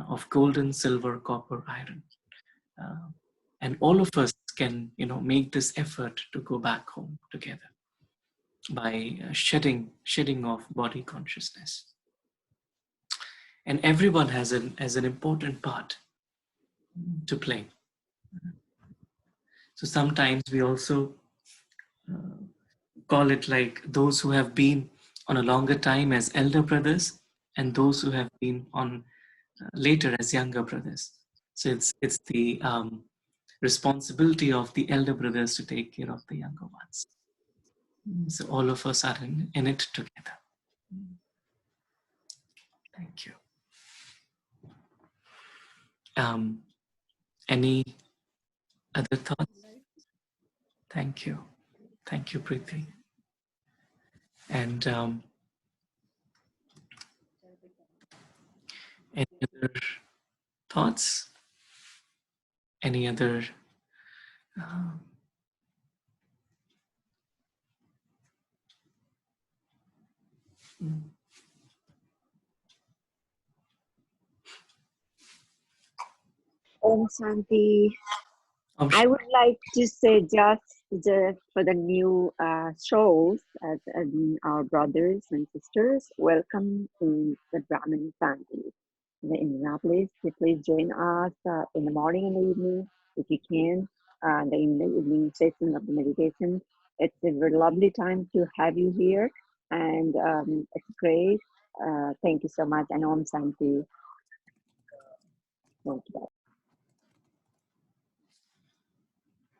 of golden, silver, copper, iron. And all of us can, make this effort to go back home together by shedding off body consciousness. And everyone has an important part to play. So sometimes we also call it like those who have been on a longer time as elder brothers and those who have been on later as younger brothers. So it's the responsibility of the elder brothers to take care of the younger ones. So all of us are in it together. Thank you. Any other thoughts? Thank you. Thank you, Preeti. And any other thoughts? Any other Om Santi. I would like to say just for the new souls, as our brothers and sisters, welcome in the Brahmin family. In Indianapolis, please join us in the morning and the evening if you can. The evening session of the meditation. It's a very lovely time to have you here, and it's great. Thank you so much, and Om Santi. Thank you.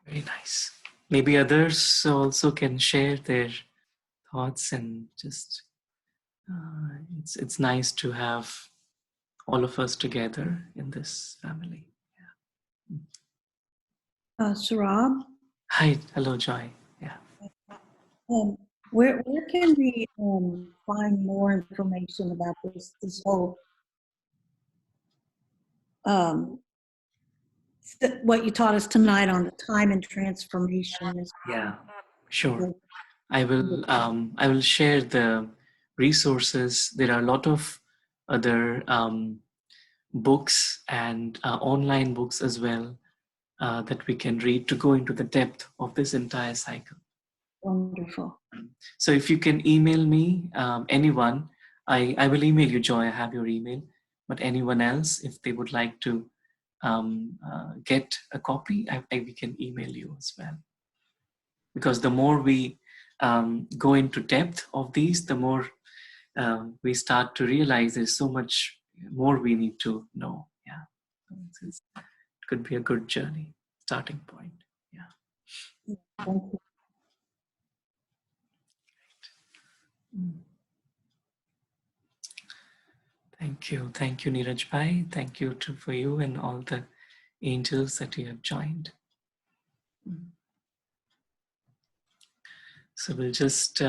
Very nice. Maybe others also can share their thoughts, and just it's nice to have all of us together in this family. Sarab, Hi, hello, Joy. Yeah. where can we find more information about this whole what you taught us tonight on the time and transformation? Yeah, sure. I will share the resources. There are a lot of other books and online books as well that we can read to go into the depth of this entire cycle. Wonderful. So if you can email me, anyone, I will email you, Joy. I have your email. But anyone else, if they would like to get a copy, we can email you as well. Because the more we go into depth of these, the more we start to realize there's so much more we need to know. Yeah, it could be a good journey, starting point. Yeah. Thank you. Thank you, Neeraj Bhai. Thank you for you and all the angels that you have joined. So we'll just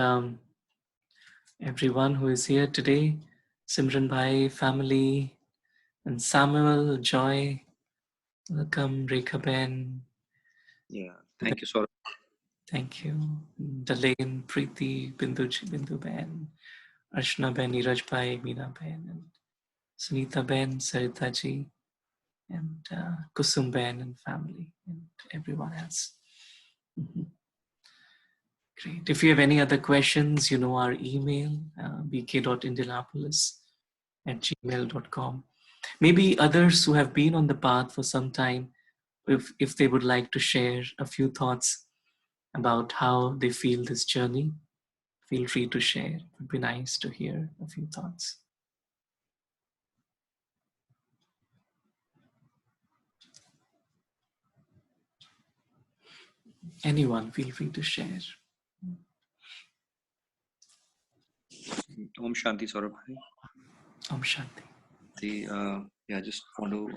everyone who is here today, Simran Bhai, family, and Samuel, Joy, welcome, Rekha Ben. Yeah, thank you, Saurabh. Thank you. Dalain, Preeti, Bindu Ben, Arshna Ben, Neeraj Bhai, Meena Ben, and Sunita Ben, Sarita Ji, and Kusum Ben and family, and everyone else. Great. If you have any other questions, you know our email, bk.indianapolis@gmail.com. Maybe others who have been on the path for some time, if they would like to share a few thoughts about how they feel this journey, feel free to share. It would be nice to hear a few thoughts. Anyone, feel free to share. Om Shanti, Saurabh. Om Shanti. I just want to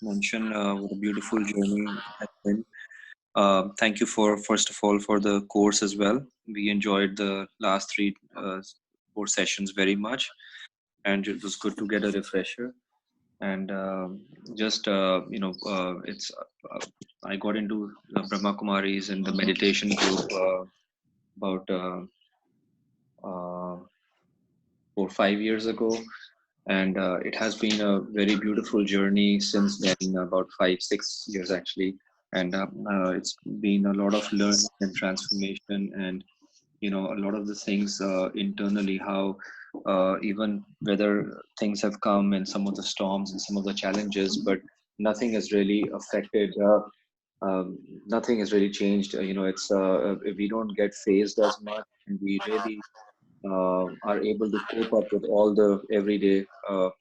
mention what a beautiful journey it has been. Thank you first of all for the course as well. We enjoyed the last 4 sessions very much, and it was good to get a refresher. And I got into Brahma Kumaris and the meditation group about 4 or 5 years ago, and it has been a very beautiful journey since then, about 5-6 years actually. And it's been a lot of learning and transformation, and a lot of the things internally, how even whether things have come and some of the storms and some of the challenges, but nothing has really affected, nothing has really changed. It's we don't get phased as much, and we really are able to cope up with all the everyday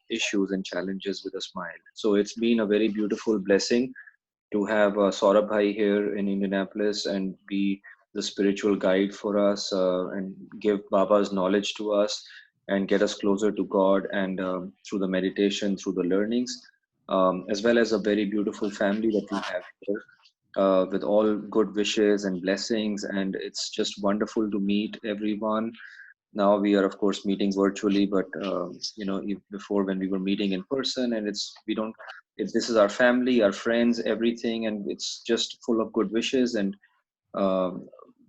issues and challenges with a smile. So it's been a very beautiful blessing to have Saurabh Bhai here in Indianapolis and be the spiritual guide for us, and give Baba's knowledge to us and get us closer to God, and through the meditation, through the learnings, as well as a very beautiful family that we have here. With all good wishes and blessings, and it's just wonderful to meet everyone. Now we are of course meeting virtually, but before, when we were meeting in person, and this is our family, our friends, everything, and it's just full of good wishes and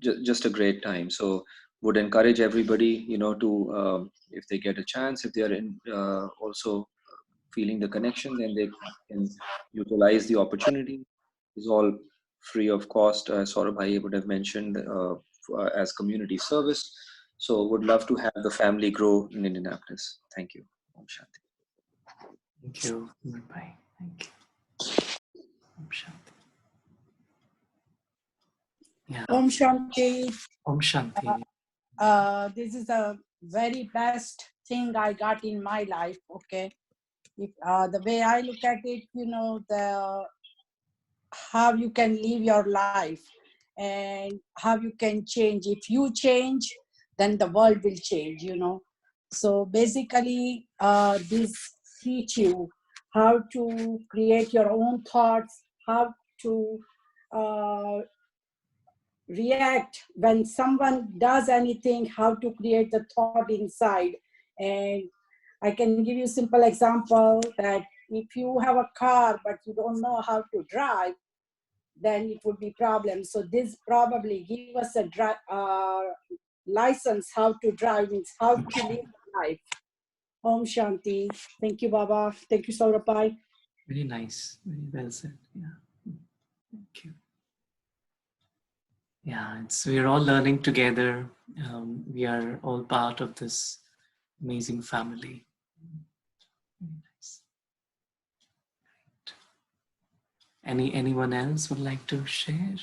just a great time. So would encourage everybody, to if they get a chance, if they are in also feeling the connection, then they can utilize the opportunity. It's all free of cost, Saurabh Bhai would have mentioned, as community service. So would love to have the family grow in Indianapolis. Thank you. Om Shanti. Thank you. Bye. Thank you. Om Shanti. Yeah. Om Shanti. Om Shanti. This is the very best thing I got in my life. Okay, if the way I look at it, how you can live your life and how you can change. If you change, then the world will change. So basically, this teach you how to create your own thoughts, how to react when someone does anything, how to create the thought inside. And I can give you a simple example that if you have a car but you don't know how to drive, then it would be problem. So this probably give us a license how to drive, means how to live life. Om Shanti. Thank you, Baba. Thank you, Saurabh Bhai. Very nice. Very well said. Yeah. Thank you. Yeah, we're all learning together. We are all part of this amazing family. Very nice. Anyone else would like to share?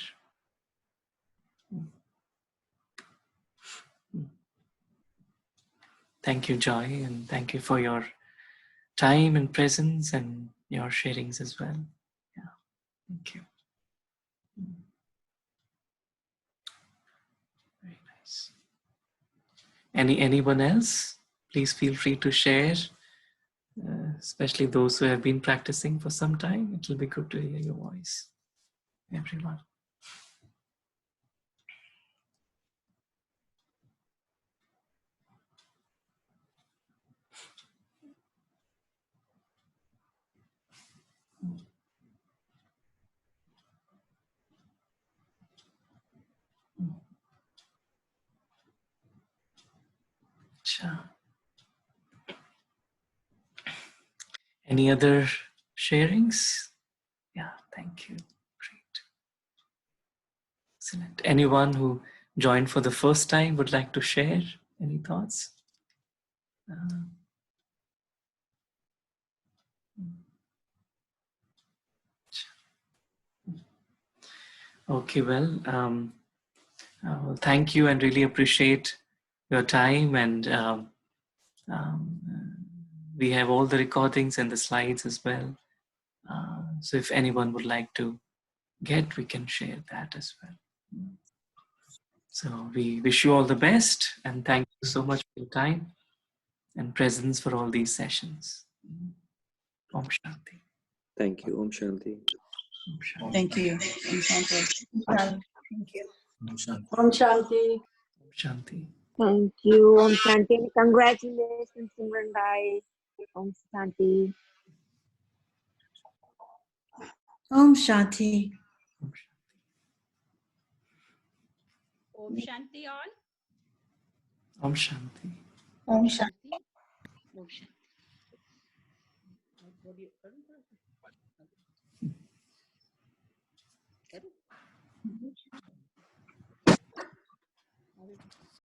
Thank you, Joy, and thank you for your time and presence and your sharings as well. Yeah, thank you. Very nice. Anyone else? Please feel free to share, especially those who have been practicing for some time. It will be good to hear your voice, everyone. Sure. Any other sharings? Yeah, thank you. Great. Excellent. Anyone who joined for the first time would like to share any thoughts? Okay, well, thank you and really appreciate your time. And we have all the recordings and the slides as well. So if anyone would like to we can share that as well. So we wish you all the best and thank you so much for your time and presence for all these sessions. Om Shanti. Thank you. Om Shanti. Om Shanti. Thank you. Om Shanti. Thank you. Om Shanti. Om Shanti. Thank you. Om Shanti. Congratulations, Simran Bhai. Om Shanti. Om Shanti. Om Shanti all. Om Shanti. Om Shanti. Om Shanti.